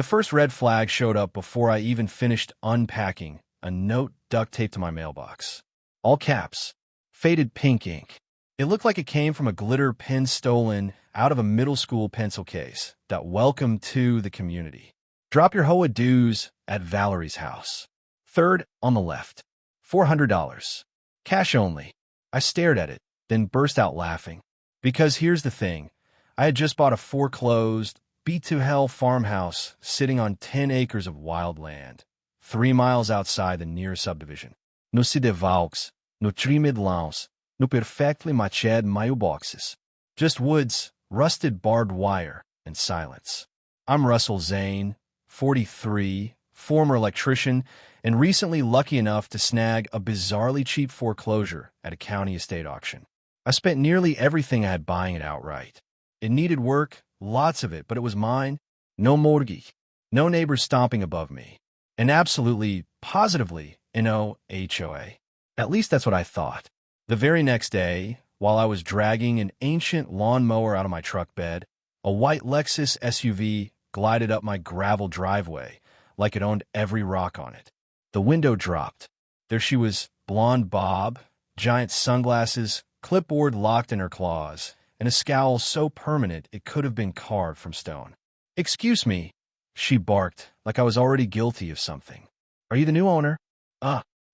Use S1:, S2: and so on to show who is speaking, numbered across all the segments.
S1: The first red flag showed up before I even finished unpacking, a note duct taped to my mailbox. All caps. Faded pink ink. It looked like it came from a glitter pen stolen out of a middle school pencil case. Welcome to the community. Drop your HOA dues at Valerie's house. Third on the left. $400. Cash only. I stared at it, then burst out laughing. Because here's the thing. I had just bought a foreclosed, beat-to-hell farmhouse sitting on 10 acres of wild land, 3 miles outside the nearest subdivision. No se de valks, no trimmed lawns, no perfectly matched mailboxes. Just woods, rusted barbed wire, and silence. I'm Russell Zane, 43, former electrician, and recently lucky enough to snag a bizarrely cheap foreclosure at a county estate auction. I spent nearly everything I had buying it outright. It needed work, lots of it, but it was mine. No mortgage, no neighbors stomping above me, and absolutely, positively, no HOA. At least that's what I thought. The very next day, while I was dragging an ancient lawnmower out of my truck bed, a white Lexus SUV glided up my gravel driveway like it owned every rock on it. The window dropped. There she was, blonde bob, giant sunglasses, clipboard locked in her claws, and a scowl so permanent it could have been carved from stone. "Excuse me," she barked, like I was already guilty of something. "Are you the new owner?"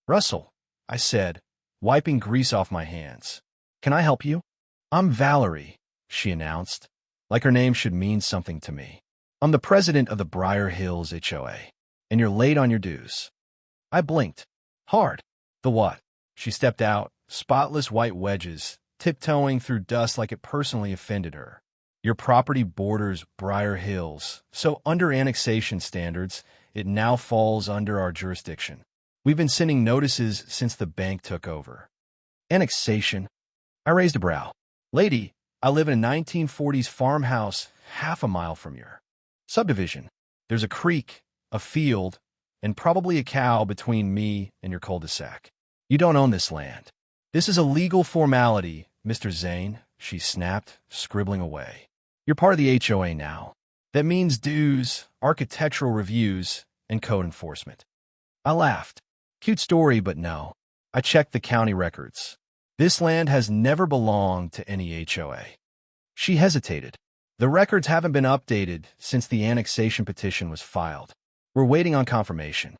S1: Russell," I said, wiping grease off my hands. "Can I help you?" "I'm Valerie," she announced, like her name should mean something to me. "I'm the president of the Briar Hills HOA, and you're late on your dues." I blinked. Hard. "The what?" She stepped out, spotless white wedges, tiptoeing through dust like it personally offended her. "Your property borders Briar Hills, so under annexation standards, it now falls under our jurisdiction. We've been sending notices since the bank took over." "Annexation?" I raised a brow. "Lady, I live in a 1940s farmhouse half a mile from your subdivision. There's a creek, a field, and probably a cow between me and your cul-de-sac. You don't own this land. This is a legal formality, Mr. Zane," she snapped, scribbling away. "You're part of the HOA now. That means dues, architectural reviews, and code enforcement." I laughed. Cute story, but no. I checked the county records. This land has never belonged to any HOA. She hesitated. "The records haven't been updated since the annexation petition was filed. We're waiting on confirmation."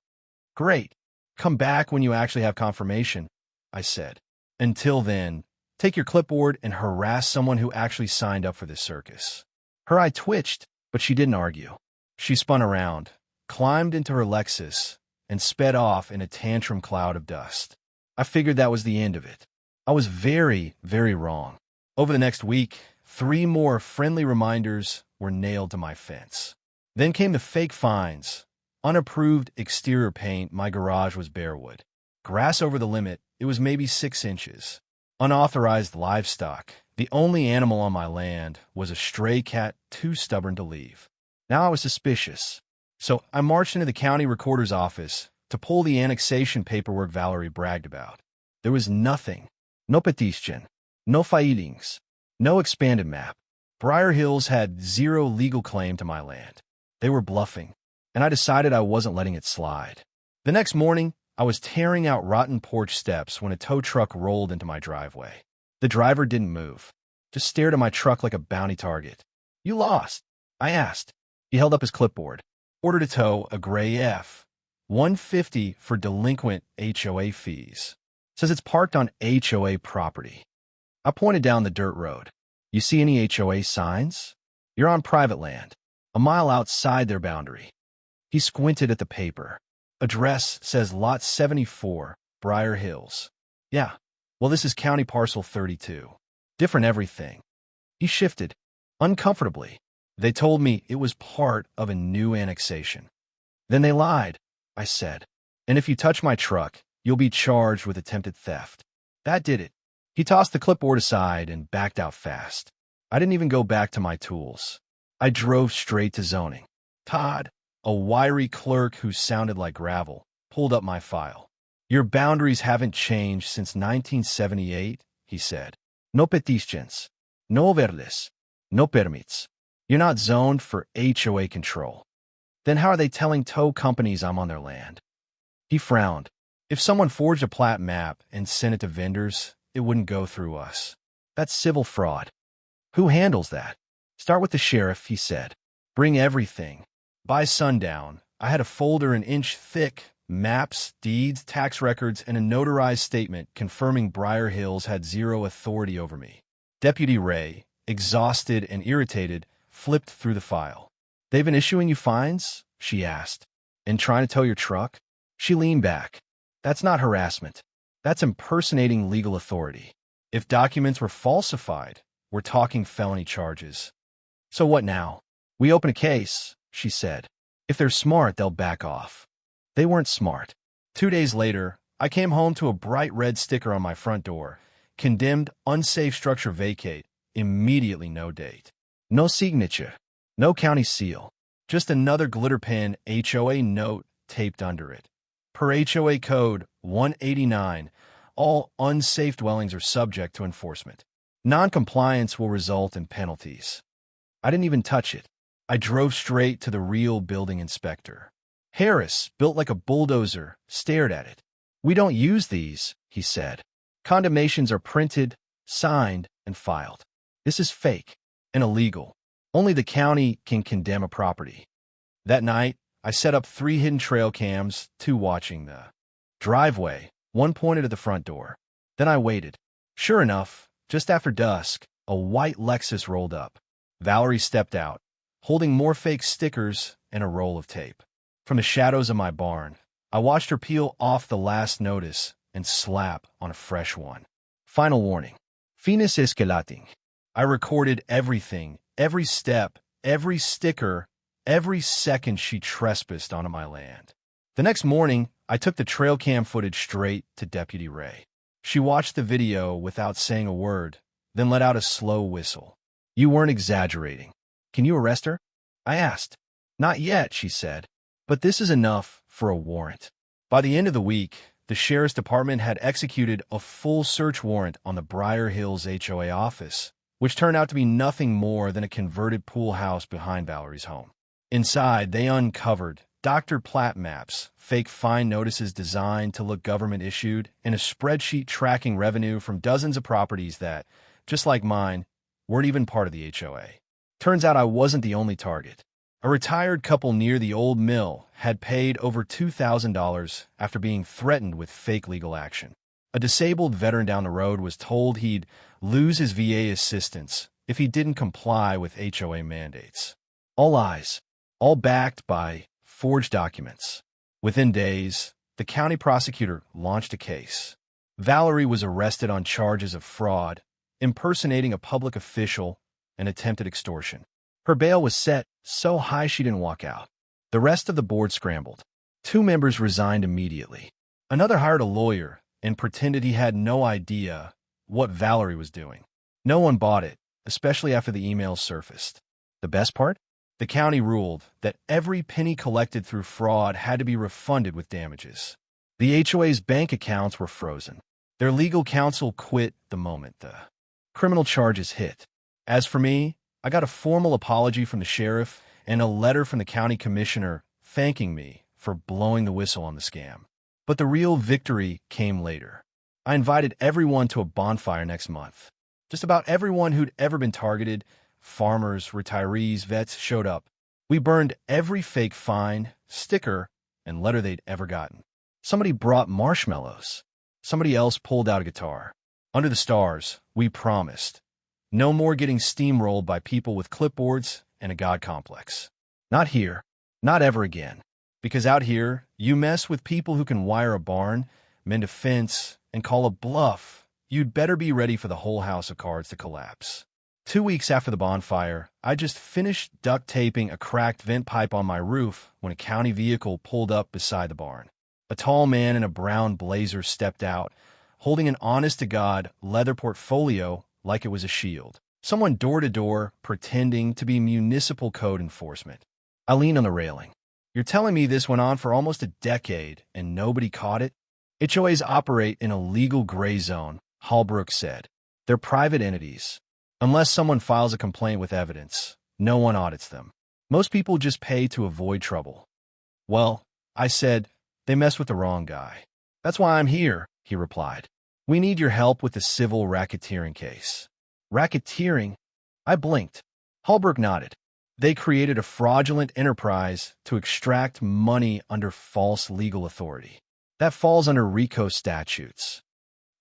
S1: "Great. Come back when you actually have confirmation," I said. "Until then, take your clipboard and harass someone who actually signed up for this circus." Her eye twitched, but she didn't argue. She spun around, climbed into her Lexus, and sped off in a tantrum cloud of dust. I figured that was the end of it. I was very, very wrong. Over the next week, 3 more friendly reminders were nailed to my fence. Then came the fake fines. Unapproved exterior paint, my garage was bare wood. Grass over the limit, it was maybe 6 inches. Unauthorized livestock. The only animal on my land was a stray cat too stubborn to leave. Now I was suspicious. So I marched into the county recorder's office to pull the annexation paperwork Valerie bragged about. There was nothing. No petition. No filings. No expanded map. Briar Hills had 0 legal claim to my land. They were bluffing, and I decided I wasn't letting it slide. The next morning, I was tearing out rotten porch steps when a tow truck rolled into my driveway. The driver didn't move, just stared at my truck like a bounty target. "You lost?" I asked. He held up his clipboard. "Order to tow a gray F. $150 for delinquent HOA fees. Says it's parked on HOA property." I pointed down the dirt road. "You see any HOA signs? You're on private land, a mile outside their boundary." He squinted at the paper. "Address says Lot 74, Briar Hills." "Yeah, well, this is County Parcel 32. Different everything." He shifted, uncomfortably. "They told me it was part of a new annexation." "Then they lied," I said. "And if you touch my truck, you'll be charged with attempted theft." That did it. He tossed the clipboard aside and backed out fast. I didn't even go back to my tools. I drove straight to zoning. Todd, a wiry clerk who sounded like gravel, pulled up my file. "Your boundaries haven't changed since 1978, he said. "No petitions, no overlays, no permits. You're not zoned for HOA control." Then how are they telling tow companies I'm on their land? He frowned. If someone forged a plat map and sent it to vendors, it wouldn't go through us. That's civil fraud. Who handles that? Start with the sheriff, he said. Bring everything. By sundown, I had a folder an inch thick, maps, deeds, tax records, and a notarized statement confirming Briar Hills had zero authority over me. Deputy Ray, exhausted and irritated, flipped through the file. They've been issuing you fines? She asked. And trying to tow your truck? She leaned back. That's not harassment. That's impersonating legal authority. If documents were falsified, we're talking felony charges. So what now? We open a case, she said. If they're smart, they'll back off. They weren't smart. 2 days later, I came home to a bright red sticker on my front door. Condemned, unsafe structure vacate. Immediately no date. No signature. No county seal. Just another glitter pen HOA note taped under it. Per HOA Code 189, all unsafe dwellings are subject to enforcement. Non-compliance will result in penalties. I didn't even touch it. I drove straight to the real building inspector. Harris, built like a bulldozer, stared at it. We don't use these, he said. Condemnations are printed, signed, and filed. This is fake and illegal. Only the county can condemn a property. That night, I set up 3 hidden trail cams, 2 watching the driveway, 1 pointed at the front door. Then I waited. Sure enough, just after dusk, a white Lexus rolled up. Valerie stepped out, holding more fake stickers and a roll of tape. From the shadows of my barn, I watched her peel off the last notice and slap on a fresh one. Final warning. Finis escalating. I recorded everything, every step, every sticker, every second she trespassed onto my land. The next morning, I took the trail cam footage straight to Deputy Ray. She watched the video without saying a word, then let out a slow whistle. You weren't exaggerating. Can you arrest her? I asked. Not yet, she said. But this is enough for a warrant. By the end of the week, the sheriff's department had executed a full search warrant on the Briar Hills HOA office, which turned out to be nothing more than a converted pool house behind Valerie's home. Inside, they uncovered doctored plat maps, fake fine notices designed to look government-issued, and a spreadsheet tracking revenue from dozens of properties that, just like mine, weren't even part of the HOA. Turns out I wasn't the only target. A retired couple near the old mill had paid over $2,000 after being threatened with fake legal action. A disabled veteran down the road was told he'd lose his VA assistance if he didn't comply with HOA mandates. All lies, all backed by forged documents. Within days, the county prosecutor launched a case. Valerie was arrested on charges of fraud, impersonating a public official, and attempted extortion. Her bail was set so high she didn't walk out. The rest of the board scrambled. 2 members resigned immediately. Another hired a lawyer and pretended he had no idea what Valerie was doing. No one bought it, especially after the emails surfaced. The best part? The county ruled that every penny collected through fraud had to be refunded with damages. The HOA's bank accounts were frozen. Their legal counsel quit the moment the criminal charges hit. As for me, I got a formal apology from the sheriff and a letter from the county commissioner thanking me for blowing the whistle on the scam. But the real victory came later. I invited everyone to a bonfire next month. Just about everyone who'd ever been targeted, farmers, retirees, vets, showed up. We burned every fake fine, sticker, and letter they'd ever gotten. Somebody brought marshmallows. Somebody else pulled out a guitar. Under the stars, we promised. No more getting steamrolled by people with clipboards and a God complex. Not here. Not ever again. Because out here, you mess with people who can wire a barn, mend a fence, and call a bluff, you'd better be ready for the whole house of cards to collapse. 2 weeks after the bonfire, I just finished duct taping a cracked vent pipe on my roof when a county vehicle pulled up beside the barn. A tall man in a brown blazer stepped out, holding an honest-to-God leather portfolio like it was a shield. Someone door-to-door pretending to be municipal code enforcement. I leaned on the railing. You're telling me this went on for almost a decade and nobody caught it? HOAs operate in a legal gray zone, Hallbrook said. They're private entities. Unless someone files a complaint with evidence, no one audits them. Most people just pay to avoid trouble. Well, I said, they messed with the wrong guy. That's why I'm here, he replied. We need your help with the civil racketeering case. Racketeering? I blinked. Hallberg nodded. They created a fraudulent enterprise to extract money under false legal authority. That falls under RICO statutes.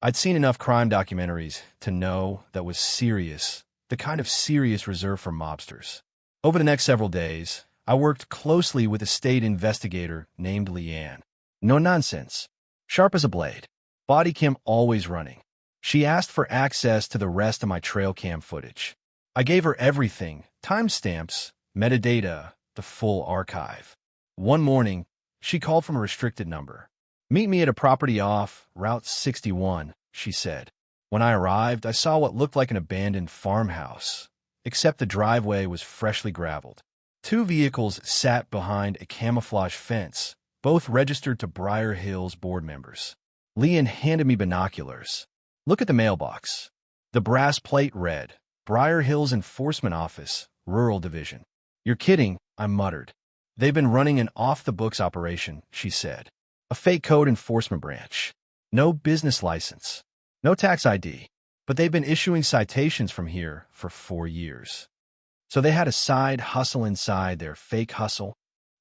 S1: I'd seen enough crime documentaries to know that was serious, the kind of serious reserved for mobsters. Over the next several days, I worked closely with a state investigator named Leanne. No nonsense. Sharp as a blade. Body cam always running. She asked for access to the rest of my trail cam footage. I gave her everything, timestamps, metadata, the full archive. One morning, she called from a restricted number. Meet me at a property off Route 61, she said. When I arrived, I saw what looked like an abandoned farmhouse, except the driveway was freshly graveled. 2 vehicles sat behind a camouflage fence, both registered to Briar Hills board members. Leanne handed me binoculars. Look at the mailbox. The brass plate read, Briar Hills Enforcement Office, Rural Division. You're kidding, I muttered. They've been running an off-the-books operation, she said. A fake code enforcement branch. No business license. No tax ID. But they've been issuing citations from here for 4 years. So they had a side hustle inside their fake hustle?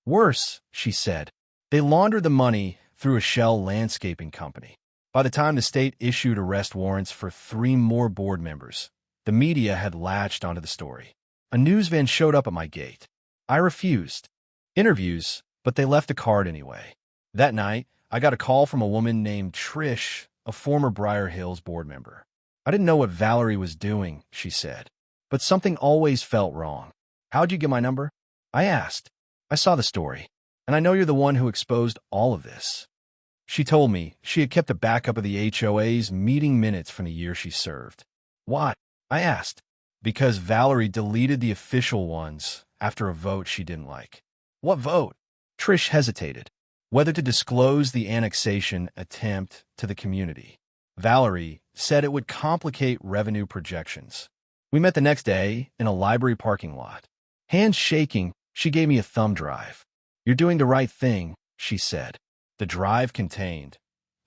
S1: Worse, she said. They laundered the money through a shell landscaping company. By the time the state issued arrest warrants for 3 more board members, the media had latched onto the story. A news van showed up at my gate. I refused interviews, but they left a card anyway. That night, I got a call from a woman named Trish, a former Briar Hills board member. I didn't know what Valerie was doing, she said, but something always felt wrong. How'd you get my number? I asked. I saw the story, and I know you're the one who exposed all of this. She told me she had kept a backup of the HOA's meeting minutes from the year she served. Why? I asked. Because Valerie deleted the official ones after a vote she didn't like. What vote? Trish hesitated. Whether to disclose the annexation attempt to the community. Valerie said it would complicate revenue projections. We met the next day in a library parking lot. Hands shaking, she gave me a thumb drive. You're doing the right thing, she said. The drive contained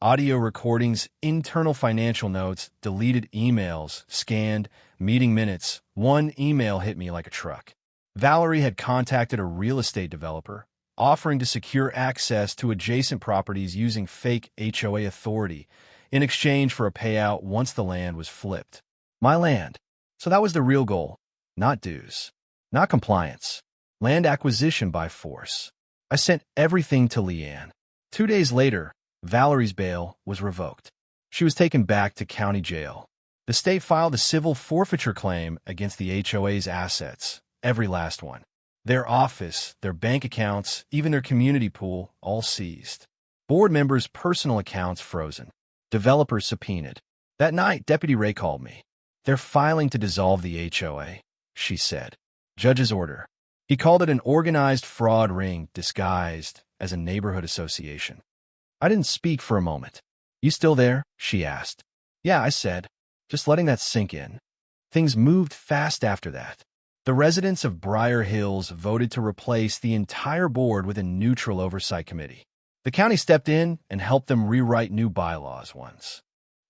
S1: audio recordings, internal financial notes, deleted emails, scanned, meeting minutes. One email hit me like a truck. Valerie had contacted a real estate developer, offering to secure access to adjacent properties using fake HOA authority in exchange for a payout once the land was flipped. My land. So that was the real goal. Not dues. Not compliance. Land acquisition by force. I sent everything to Leanne. 2 days later, Valerie's bail was revoked. She was taken back to county jail. The state filed a civil forfeiture claim against the HOA's assets, every last one. Their office, their bank accounts, even their community pool, all seized. Board members' personal accounts frozen. Developers subpoenaed. That night, Deputy Ray called me. They're filing to dissolve the HOA, she said. Judge's order. He called it an organized fraud ring disguised as a neighborhood association. I didn't speak for a moment. You still there? She asked. Yeah, I said. Just letting that sink in. Things moved fast after that. The residents of Briar Hills voted to replace the entire board with a neutral oversight committee. The county stepped in and helped them rewrite new bylaws once.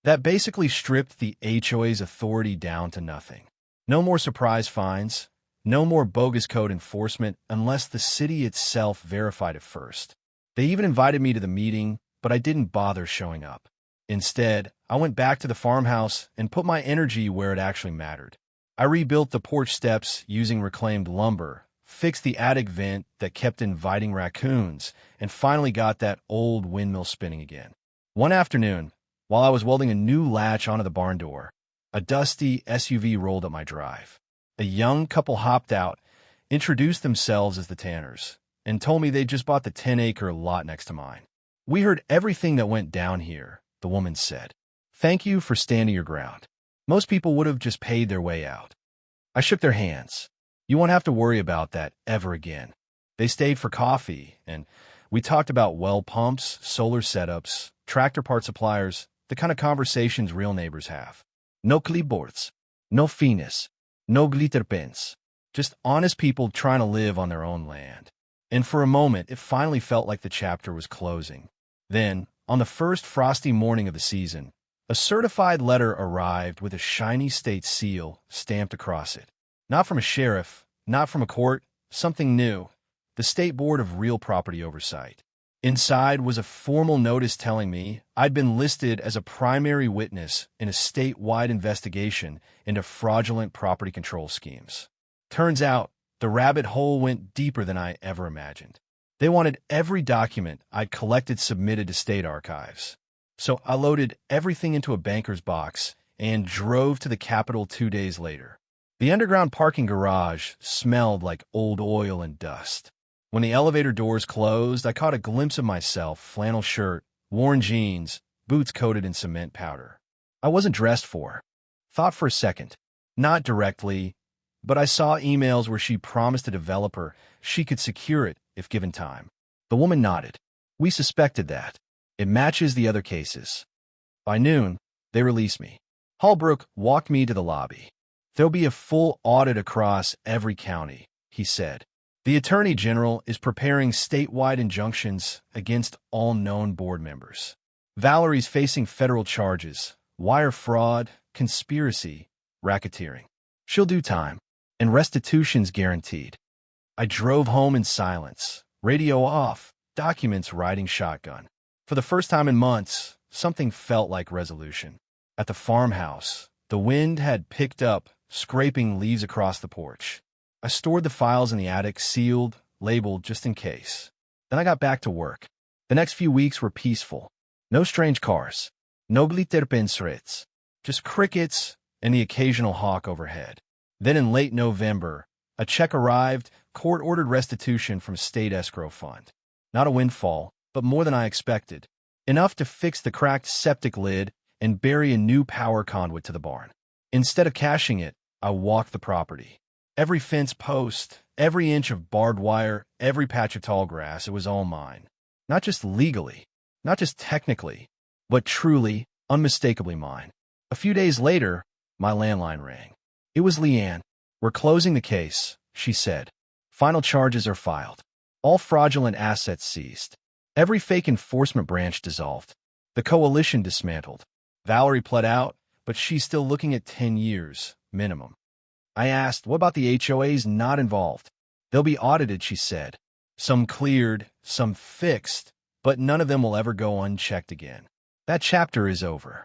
S1: That basically stripped the HOA's authority down to nothing. No more surprise fines, no more bogus code enforcement unless the city itself verified it first. They even invited me to the meeting, but I didn't bother showing up. Instead, I went back to the farmhouse and put my energy where it actually mattered. I rebuilt the porch steps using reclaimed lumber, fixed the attic vent that kept inviting raccoons, and finally got that old windmill spinning again. One afternoon, while I was welding a new latch onto the barn door, a dusty SUV rolled up my drive. A young couple hopped out, introduced themselves as the Tanners, and told me they'd just bought the 10-acre lot next to mine. We heard everything that went down here, the woman said. Thank you for standing your ground. Most people would have just paid their way out. I shook their hands. You won't have to worry about that ever again. They stayed for coffee, and we talked about well pumps, solar setups, tractor part suppliers, the kind of conversations real neighbors have. No clipboards, no finis, no glitter pens. Just honest people trying to live on their own land. And for a moment, it finally felt like the chapter was closing. Then, on the first frosty morning of the season, a certified letter arrived with a shiny state seal stamped across it. Not from a sheriff, not from a court, something new. The State Board of Real Property Oversight. Inside was a formal notice telling me I'd been listed as a primary witness in a statewide investigation into fraudulent property control schemes. Turns out, the rabbit hole went deeper than I ever imagined. They wanted every document I'd collected submitted to state archives. So I loaded everything into a banker's box and drove to the Capitol 2 days later. The underground parking garage smelled like old oil and dust. When the elevator doors closed, I caught a glimpse of myself, flannel shirt, worn jeans, boots coated in cement powder. I wasn't dressed for. Thought for a second. Not directly, but I saw emails where she promised a developer she could secure it if given time. The woman nodded. We suspected that. It matches the other cases. By noon, they released me. Holbrook walked me to the lobby. There'll be a full audit across every county, he said. The Attorney General is preparing statewide injunctions against all known board members. Valerie's facing federal charges, wire fraud, conspiracy, racketeering. She'll do time, and restitution's guaranteed. I drove home in silence, radio off, documents riding shotgun. For the first time in months, something felt like resolution. At the farmhouse, the wind had picked up, scraping leaves across the porch. I stored the files in the attic, sealed, labeled just in case. Then I got back to work. The next few weeks were peaceful. No strange cars. No glitterpensrits. Just crickets and the occasional hawk overhead. Then in late November, a check arrived, court-ordered restitution from State Escrow Fund. Not a windfall, but more than I expected. Enough to fix the cracked septic lid and bury a new power conduit to the barn. Instead of cashing it, I walked the property. Every fence post, every inch of barbed wire, every patch of tall grass, it was all mine. Not just legally, not just technically, but truly, unmistakably mine. A few days later, my landline rang. It was Leanne. We're closing the case, she said. Final charges are filed. All fraudulent assets seized. Every fake enforcement branch dissolved. The coalition dismantled. Valerie pled out, but she's still looking at 10 years, minimum. I asked, what about the HOAs not involved? They'll be audited, she said. Some cleared, some fixed, but none of them will ever go unchecked again. That chapter is over.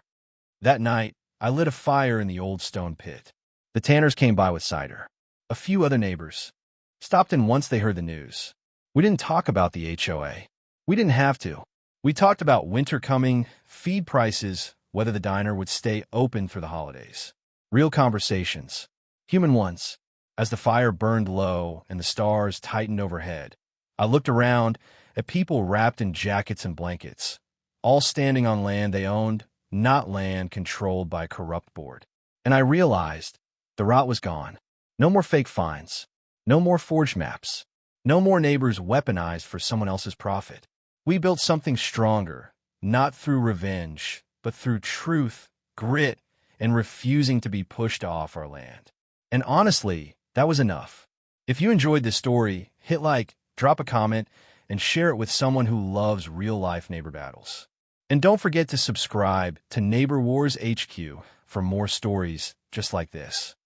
S1: That night, I lit a fire in the old stone pit. The Tanners came by with cider. A few other neighbors. Stopped in once they heard the news. We didn't talk about the HOA. We didn't have to. We talked about winter coming, feed prices, whether the diner would stay open for the holidays. Real conversations. Human ones. As the fire burned low and the stars tightened overhead, I looked around at people wrapped in jackets and blankets, all standing on land they owned, not land controlled by a corrupt board. And I realized the rot was gone. No more fake fines. No more forged maps. No more neighbors weaponized for someone else's profit. We built something stronger, not through revenge, but through truth, grit, and refusing to be pushed off our land. And honestly, that was enough. If you enjoyed this story, hit like, drop a comment, and share it with someone who loves real-life neighbor battles. And don't forget to subscribe to Neighbor Wars HQ for more stories just like this.